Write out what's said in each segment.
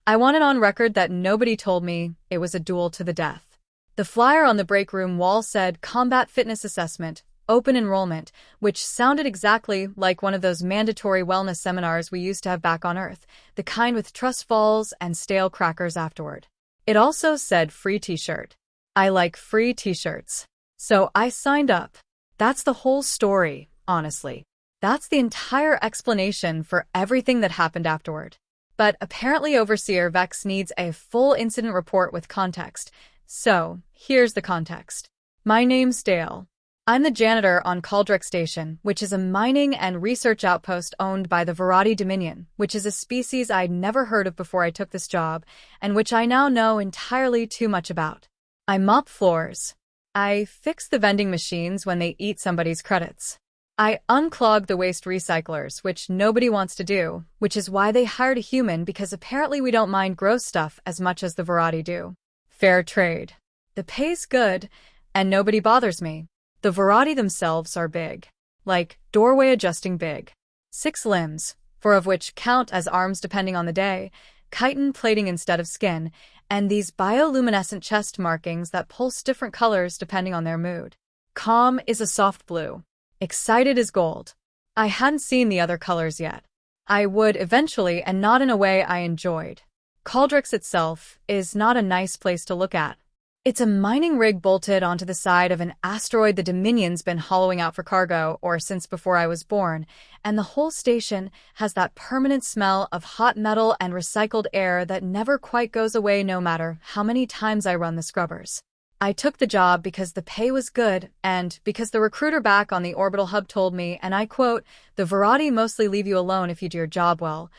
I want it on record that nobody told me it was a duel to the death. The flyer on the break room wall said Combat Fitness Assessment, Open Enrollment, which sounded exactly like one of those mandatory wellness seminars we used to have back on Earth, the kind with trust falls and stale crackers afterward. It also said free t-shirt. I like free t-shirts. So I signed up. That's the whole story, honestly. That's the entire explanation for everything that happened afterward. But apparently Overseer Vex needs a full incident report with context. So, here's the context. My name's Dale. I'm the janitor on Caldric Station, which is a mining and research outpost owned by the Vorathi Dominion, which is a species I'd never heard of before I took this job, and which I now know entirely too much about. I mop floors. I fix the vending machines when they eat somebody's credits. I unclog the waste recyclers, which nobody wants to do, which is why they hired a human because apparently we don't mind gross stuff as much as the Vorathi do. Fair trade. The pay's good, and nobody bothers me. The Vorathi themselves are big. Like, doorway-adjusting big. 6 limbs, 4 of which count as arms depending on the day, chitin plating instead of skin, and these bioluminescent chest markings that pulse different colors depending on their mood. Calm is a soft blue. Excited is gold. I hadn't seen the other colors yet. I would eventually, and not in a way I enjoyed. Caldrix itself is not a nice place to look at. It's a mining rig bolted onto the side of an asteroid the Dominion's been hollowing out for cargo, or since before I was born, and the whole station has that permanent smell of hot metal and recycled air that never quite goes away no matter how many times I run the scrubbers. I took the job because the pay was good, and because the recruiter back on the orbital hub told me, and I quote, "The Vorathi mostly leave you alone if you do your job well,"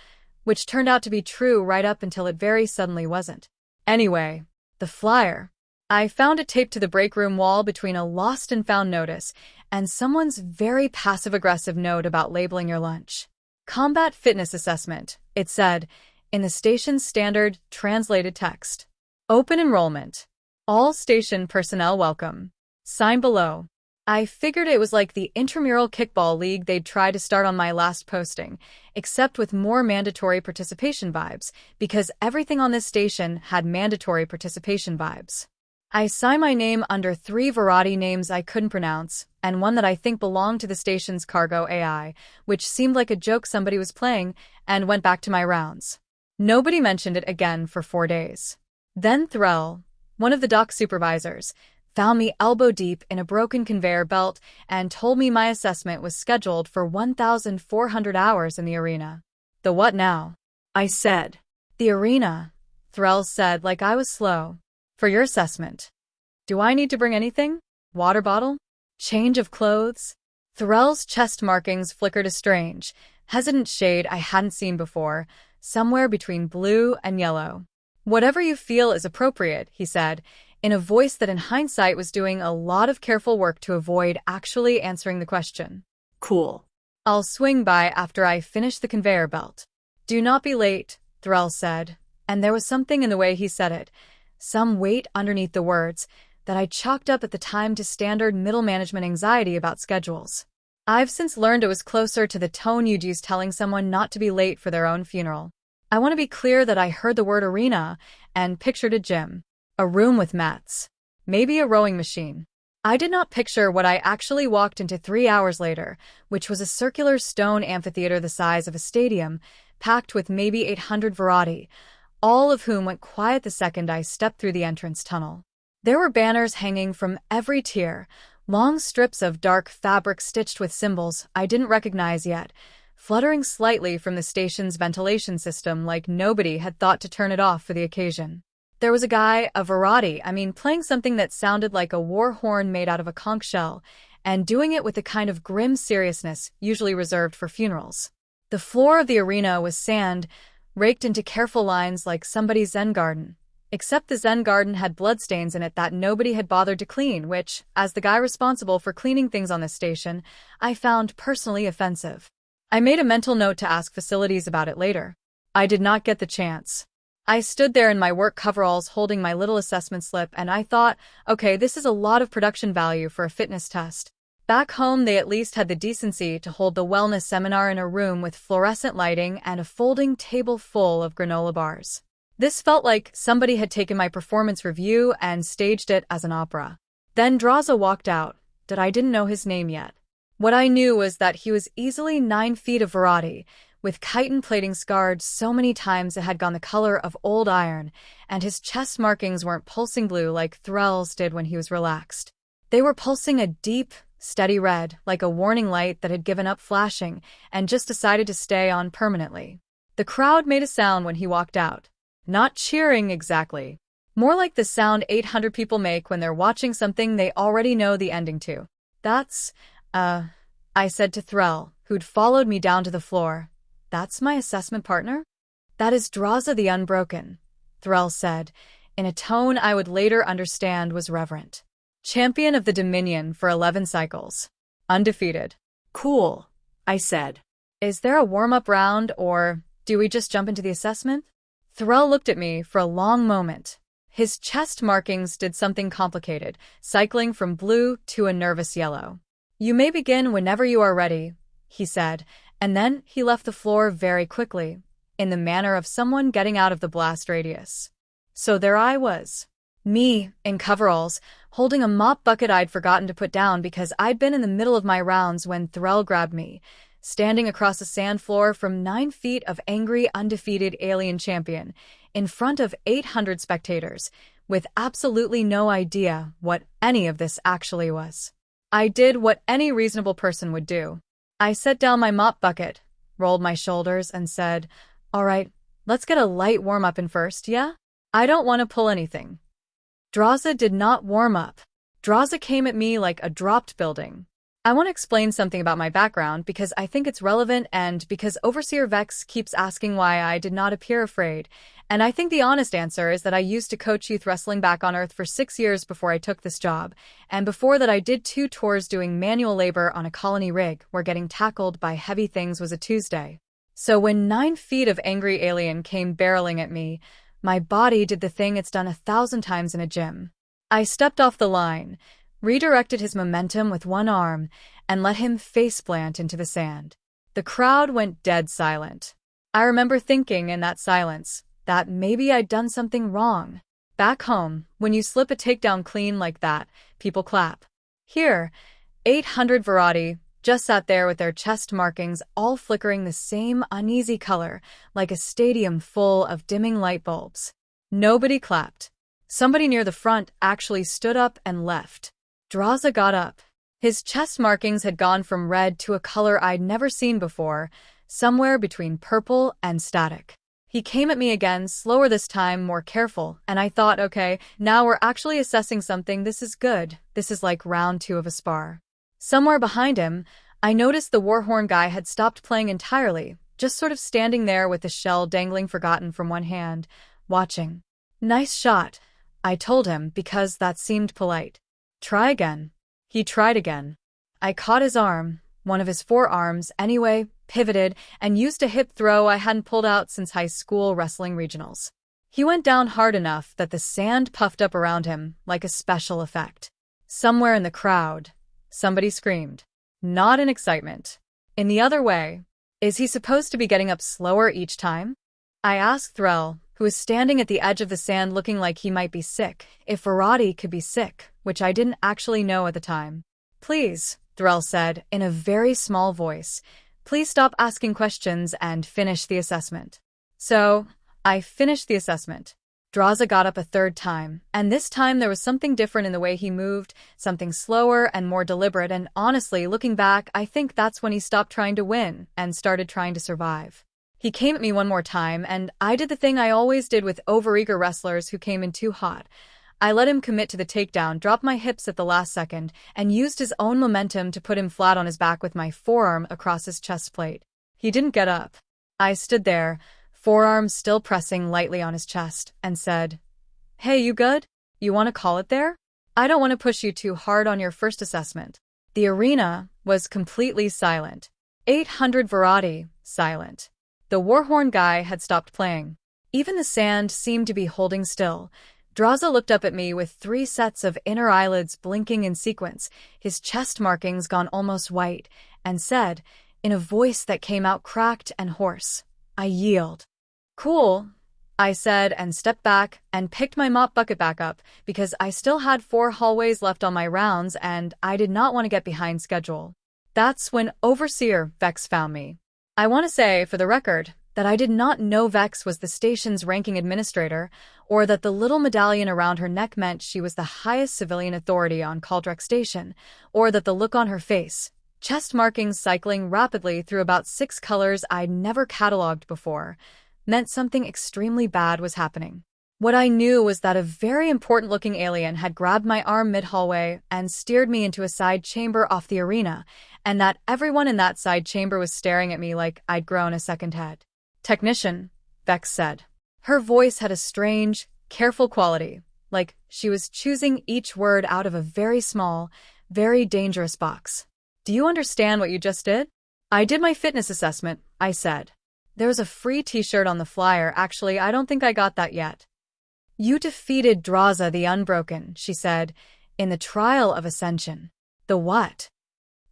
which turned out to be true right up until it very suddenly wasn't. Anyway, the flyer. I found it taped to the break room wall between a lost and found notice and someone's very passive-aggressive note about labeling your lunch. Combat Fitness Assessment, it said, in the station's standard translated text. Open enrollment. All station personnel welcome. Sign below. I figured it was like the intramural kickball league they'd try to start on my last posting, except with more mandatory participation vibes, because everything on this station had mandatory participation vibes. I signed my name under 3 Vorathi names I couldn't pronounce, and one that I think belonged to the station's cargo AI, which seemed like a joke somebody was playing, and went back to my rounds. Nobody mentioned it again for 4 days. Then Threll, one of the dock supervisors, found me elbow deep in a broken conveyor belt and told me my assessment was scheduled for 1,400 hours in the arena. The what now? I said. The arena, Threll said like I was slow. For your assessment. Do I need to bring anything? Water bottle? Change of clothes? Threll's chest markings flickered a strange, hesitant shade I hadn't seen before, somewhere between blue and yellow. Whatever you feel is appropriate, he said, in a voice that in hindsight was doing a lot of careful work to avoid actually answering the question. Cool. I'll swing by after I finish the conveyor belt. Do not be late, Threll said, and there was something in the way he said it, some weight underneath the words, that I chalked up at the time to standard middle management anxiety about schedules. I've since learned it was closer to the tone you'd use telling someone not to be late for their own funeral. I want to be clear that I heard the word arena and pictured a gym, a room with mats, maybe a rowing machine. I did not picture what I actually walked into 3 hours later, which was a circular stone amphitheater the size of a stadium, packed with maybe 800 Vorathi, all of whom went quiet the second I stepped through the entrance tunnel. There were banners hanging from every tier, long strips of dark fabric stitched with symbols I didn't recognize yet, fluttering slightly from the station's ventilation system like nobody had thought to turn it off for the occasion. There was a guy, a Vorathi, playing something that sounded like a war horn made out of a conch shell, and doing it with a kind of grim seriousness usually reserved for funerals. The floor of the arena was sand, raked into careful lines like somebody's Zen garden, except the Zen garden had bloodstains in it that nobody had bothered to clean, which, as the guy responsible for cleaning things on this station, I found personally offensive. I made a mental note to ask facilities about it later. I did not get the chance. I stood there in my work coveralls holding my little assessment slip, and I thought, okay, this is a lot of production value for a fitness test. Back home, they at least had the decency to hold the wellness seminar in a room with fluorescent lighting and a folding table full of granola bars. This felt like somebody had taken my performance review and staged it as an opera. Then Draza walked out, but I didn't know his name yet. What I knew was that he was easily 9 feet of Vorathi, with chitin plating scarred so many times it had gone the color of old iron, and his chest markings weren't pulsing blue like Threll's did when he was relaxed. They were pulsing a deep, steady red, like a warning light that had given up flashing and just decided to stay on permanently. The crowd made a sound when he walked out. Not cheering exactly. More like the sound 800 people make when they're watching something they already know the ending to. That's, I said to Threll, who'd followed me down to the floor. That's my assessment partner? That is Draza the Unbroken, Threll said, in a tone I would later understand was reverent. Champion of the Dominion for 11 cycles. Undefeated. Cool, I said. Is there a warm-up round, or do we just jump into the assessment? Threll looked at me for a long moment. His chest markings did something complicated, cycling from blue to a nervous yellow. You may begin whenever you are ready, he said, and then he left the floor very quickly, in the manner of someone getting out of the blast radius. So there I was. Me, in coveralls, holding a mop bucket I'd forgotten to put down because I'd been in the middle of my rounds when Threll grabbed me, standing across a sand floor from 9 feet of angry, undefeated alien champion, in front of 800 spectators, with absolutely no idea what any of this actually was. I did what any reasonable person would do. I set down my mop bucket, rolled my shoulders, and said, "All right, let's get a light warm-up in first, yeah? I don't want to pull anything." Draza did not warm up. Draza came at me like a dropped building. I want to explain something about my background because I think it's relevant and because Overseer Vex keeps asking why I did not appear afraid, and I think the honest answer is that I used to coach youth wrestling back on Earth for 6 years before I took this job, and before that I did 2 tours doing manual labor on a colony rig where getting tackled by heavy things was a Tuesday. So when 9 feet of angry alien came barreling at me, my body did the thing it's done 1,000 times in a gym. I stepped off the line, redirected his momentum with one arm, and let him face-plant into the sand. The crowd went dead silent. I remember thinking in that silence that maybe I'd done something wrong. Back home, when you slip a takedown clean like that, people clap. Here, 800 Vorathi just sat there with their chest markings all flickering the same uneasy color, like a stadium full of dimming light bulbs. Nobody clapped. Somebody near the front actually stood up and left. Draza got up. His chest markings had gone from red to a color I'd never seen before, somewhere between purple and static. He came at me again, slower this time, more careful, and I thought, okay, now we're actually assessing something. This is good. This is like round 2 of a spar. Somewhere behind him, I noticed the Warhorn guy had stopped playing entirely, just sort of standing there with the shell dangling forgotten from one hand, watching. Nice shot, I told him because that seemed polite. Try again. He tried again. I caught his arm, one of his forearms anyway, pivoted, and used a hip throw I hadn't pulled out since high school wrestling regionals. He went down hard enough that the sand puffed up around him like a special effect. Somewhere in the crowd, somebody screamed. Not in excitement. In the other way. Is he supposed to be getting up slower each time? I asked Threll, who was standing at the edge of the sand looking like he might be sick, if Vorathi could be sick, which I didn't actually know at the time. Please, Threll said, in a very small voice, please stop asking questions and finish the assessment. So, I finished the assessment. Draza got up a 3rd time, and this time there was something different in the way he moved, something slower and more deliberate, and honestly, looking back, I think that's when he stopped trying to win and started trying to survive. He came at me one more time, and I did the thing I always did with overeager wrestlers who came in too hot. I let him commit to the takedown, dropped my hips at the last second, and used his own momentum to put him flat on his back with my forearm across his chest plate. He didn't get up. I stood there, forearm still pressing lightly on his chest, and said, "Hey, you good? You want to call it there? I don't want to push you too hard on your first assessment." The arena was completely silent. 800 Vorathi, silent. The Warhorn guy had stopped playing. Even the sand seemed to be holding still. Draza looked up at me with 3 sets of inner eyelids blinking in sequence, his chest markings gone almost white, and said, in a voice that came out cracked and hoarse, "I yield." Cool. I said and stepped back and picked my mop bucket back up because I still had 4 hallways left on my rounds and I did not want to get behind schedule. That's when Overseer Vex found me. I want to say, for the record, that I did not know Vex was the station's ranking administrator, or that the little medallion around her neck meant she was the highest civilian authority on Caldrek Station, or that the look on her face, chest markings cycling rapidly through about 6 colors I'd never cataloged before, meant something extremely bad was happening. What I knew was that a very important-looking alien had grabbed my arm mid-hallway and steered me into a side chamber off the arena, and that everyone in that side chamber was staring at me like I'd grown a second head. "Technician," Vex said. Her voice had a strange, careful quality, like she was choosing each word out of a very small, very dangerous box. "Do you understand what you just did?" "I did my fitness assessment," I said. "There was a free t-shirt on the flyer. Actually, I don't think I got that yet." "You defeated Draza the Unbroken," she said, "in the Trial of Ascension." "The what?"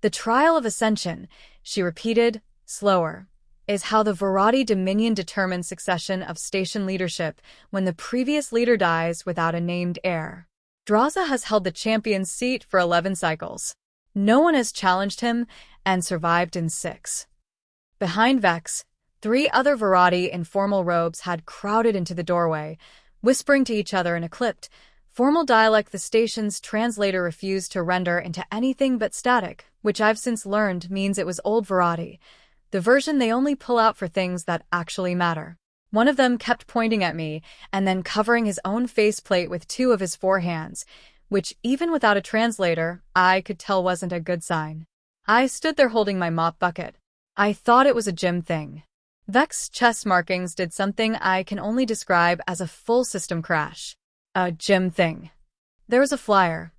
"The Trial of Ascension," she repeated, slower, "is how the Vorathi Dominion determines succession of station leadership when the previous leader dies without a named heir. Draza has held the champion's seat for 11 cycles. No one has challenged him and survived in 6. Behind Vex, 3 other Vorathi in formal robes had crowded into the doorway, whispering to each other in a clipped, formal dialect the station's translator refused to render into anything but static, which I've since learned means it was Old Vorathi, the version they only pull out for things that actually matter. One of them kept pointing at me and then covering his own faceplate with 2 of his 4 hands, which even without a translator, I could tell wasn't a good sign. I stood there holding my mop bucket. I thought it was a gym thing. Vex's chest markings did something I can only describe as a full system crash. "A gym thing." "There was a flyer,"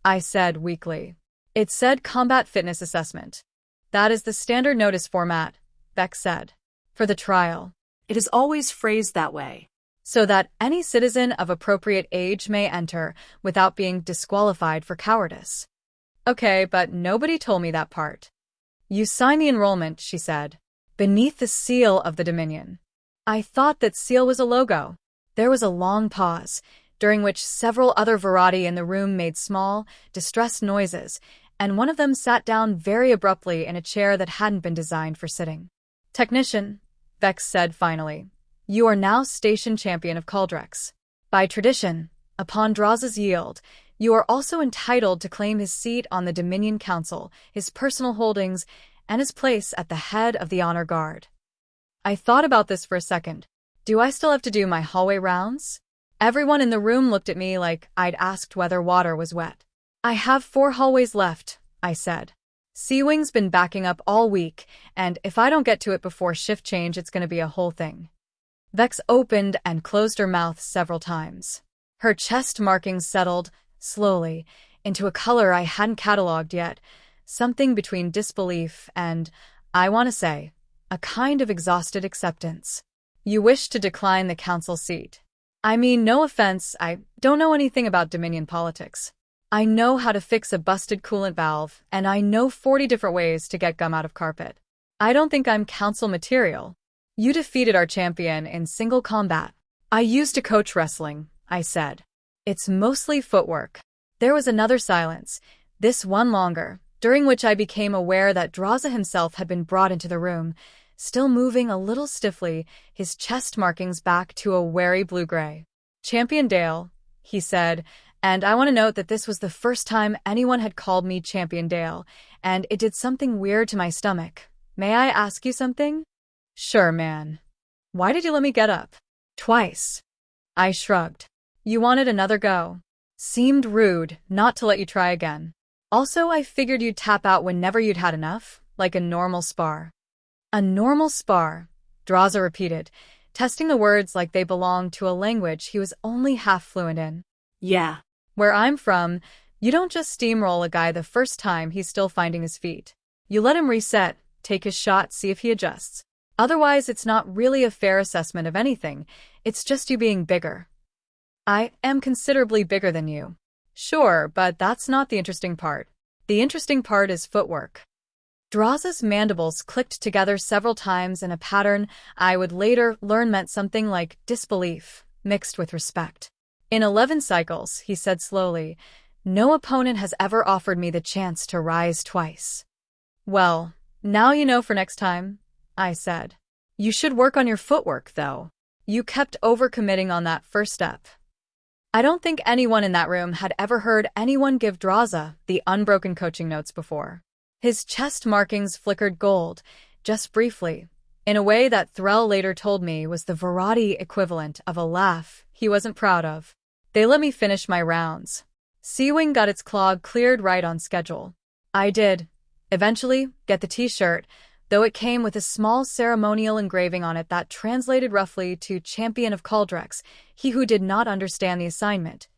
I said weakly. "It said Combat Fitness Assessment." "That is the standard notice format," Vex said. "For the trial. It is always phrased that way. So that any citizen of appropriate age may enter without being disqualified for cowardice." "Okay, but nobody told me that part." "You sign the enrollment," she said, "beneath the seal of the Dominion." I thought that seal was a logo. There was a long pause, during which several other Vorathi in the room made small, distressed noises, and one of them sat down very abruptly in a chair that hadn't been designed for sitting. "Technician," Vex said finally, "you are now station champion of Caldrex. By tradition, upon Draza's yield, you are also entitled to claim his seat on the Dominion Council, his personal holdings, and his place at the head of the Honor Guard." I thought about this for a second. Do I still have to do my hallway rounds? Everyone in the room looked at me like I'd asked whether water was wet. "I have 4 hallways left," I said. "Sea-Wing's been backing up all week, and if I don't get to it before shift change, it's going to be a whole thing." Vex opened and closed her mouth several times. Her chest markings settled, slowly, into a color I hadn't cataloged yet, something between disbelief and, I want to say, a kind of exhausted acceptance. "You wish to decline the council seat. I mean, no offense, I don't know anything about Dominion politics. I know how to fix a busted coolant valve, and I know 40 different ways to get gum out of carpet. I don't think I'm council material. You defeated our champion in single combat." "I used to coach wrestling," I said. "It's mostly footwork." There was another silence, this one longer, during which I became aware that Draza himself had been brought into the room, still moving a little stiffly, his chest markings back to a wary blue-gray. "Champion Dale," he said, and I want to note that this was the first time anyone had called me Champion Dale, and it did something weird to my stomach. "May I ask you something?" "Sure, man." "Why did you let me get up?" "Twice." I shrugged. "You wanted another go. Seemed rude not to let you try again. Also, I figured you'd tap out whenever you'd had enough, like a normal spar." "A normal spar," Draza repeated, testing the words like they belonged to a language he was only half fluent in. "Yeah. Where I'm from, you don't just steamroll a guy the first time he's still finding his feet. You let him reset, take his shot, see if he adjusts. Otherwise, it's not really a fair assessment of anything, it's just you being bigger." "I am considerably bigger than you." "Sure, but that's not the interesting part. The interesting part is footwork." Draza's mandibles clicked together several times in a pattern I would later learn meant something like disbelief, mixed with respect. In 11 cycles, he said slowly, no opponent has ever offered me the chance to rise twice. Well, now you know for next time, I said. You should work on your footwork, though. You kept overcommitting on that first step. I don't think anyone in that room had ever heard anyone give Draza the unbroken coaching notes before. His chest markings flickered gold, just briefly, in a way that Threll later told me was the Vorathi equivalent of a laugh he wasn't proud of. They let me finish my rounds. Sea-Wing got its clog cleared right on schedule. I did, eventually, get the t-shirt, though it came with a small ceremonial engraving on it that translated roughly to Champion of Cauldrex, he who did not understand the assignment,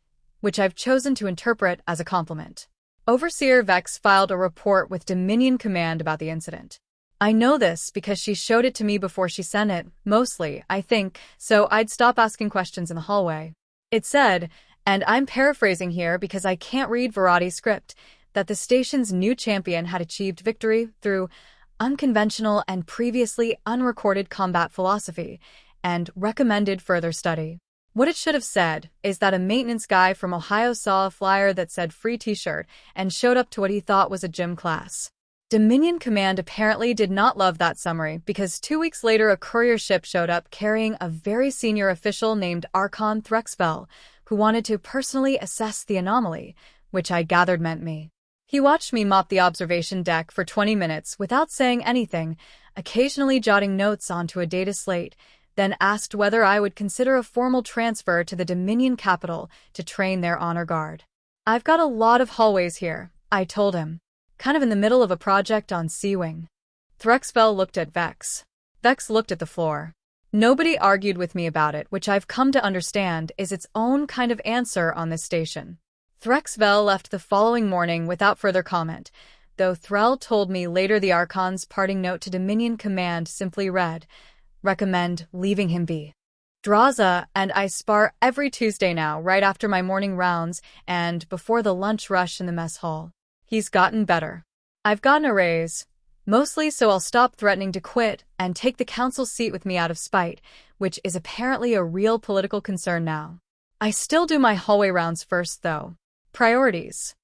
which I've chosen to interpret as a compliment. Overseer Vex filed a report with Dominion Command about the incident. I know this because she showed it to me before she sent it, mostly, I think, so I'd stop asking questions in the hallway. It said, and I'm paraphrasing here because I can't read Vorathi's script, that the station's new champion had achieved victory through unconventional and previously unrecorded combat philosophy, and recommended further study. What it should have said is that a maintenance guy from Ohio saw a flyer that said free t-shirt and showed up to what he thought was a gym class. Dominion Command apparently did not love that summary because 2 weeks later a courier ship showed up carrying a very senior official named Archon Threxfell, who wanted to personally assess the anomaly, which I gathered meant me. He watched me mop the observation deck for 20 minutes without saying anything, occasionally jotting notes onto a data slate, then asked whether I would consider a formal transfer to the Dominion capital to train their honor guard. I've got a lot of hallways here, I told him, kind of in the middle of a project on Sea-Wing. Threxfell looked at Vex. Vex looked at the floor. Nobody argued with me about it, which I've come to understand is its own kind of answer on this station. Threxfell left the following morning without further comment, though Threll told me later the Archon's parting note to Dominion Command simply read, recommend leaving him be. Draza and I spar every Tuesday now, right after my morning rounds and before the lunch rush in the mess hall. He's gotten better. I've gotten a raise, mostly so I'll stop threatening to quit and take the council seat with me out of spite, which is apparently a real political concern now. I still do my hallway rounds first, though. Priorities.